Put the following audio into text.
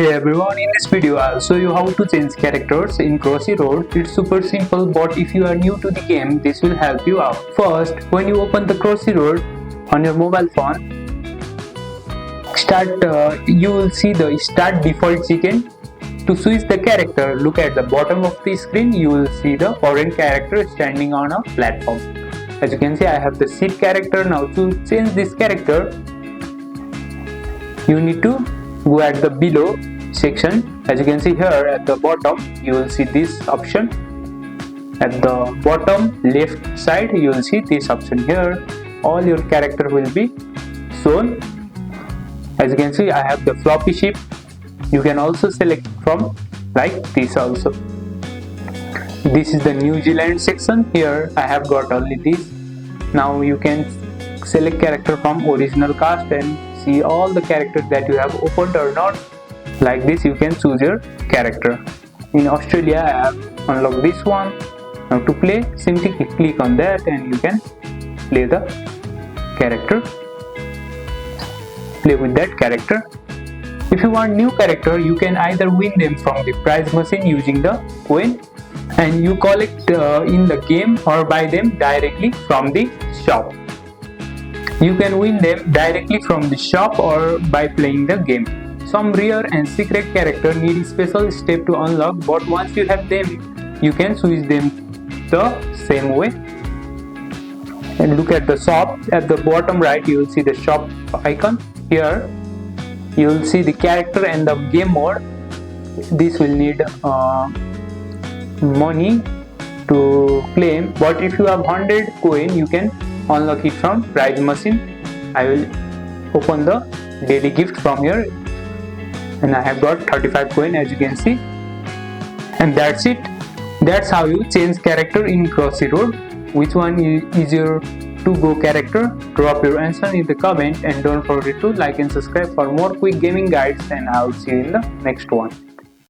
Hey everyone, in this video I'll show you how to change characters in Crossy Road. It's super simple, but if you are new to the game, this will help you out. First, when you open the Crossy Road on your mobile phone, you will see the start default chicken. To switch the character, look at the bottom of the screen. You will see the orange character standing on a platform. As you can see, I have the seed character. Now to change this character, you need to go at the below section. As you can see here at the bottom, you will see this option. At the bottom left side, you will see this option here. All your character will be shown. As you can see, I have the floppy sheep. You can also select from like this also. This is the New Zealand section. Here I have got only this. Now you can select character from original cast and see all the characters that you have opened or not. Like this you can choose your character. In Australia I have unlocked this one. Now to play, simply click on that and you can play the character. Play with that character. If you want new character, you can either win them from the prize machine using the coin, and you collect in the game, or buy them directly from the shop. You can win them directly from the shop or by playing the game. Some rare and secret character need special step to unlock, but once you have them, you can switch them the same way. And look at the shop. At the bottom right, you will see the shop icon. Here you will see the character and the game mode. This will need money to claim, but if you have 100 coin, you can unlock it from prize machine. I will open the daily gift from here, and I have got 35 coin, as you can see. And that's it. That's how you change character in Crossy Road. Which one is your to-go character? Drop your answer in the comment, and don't forget to like and subscribe for more quick gaming guides, and I'll see you in the next one.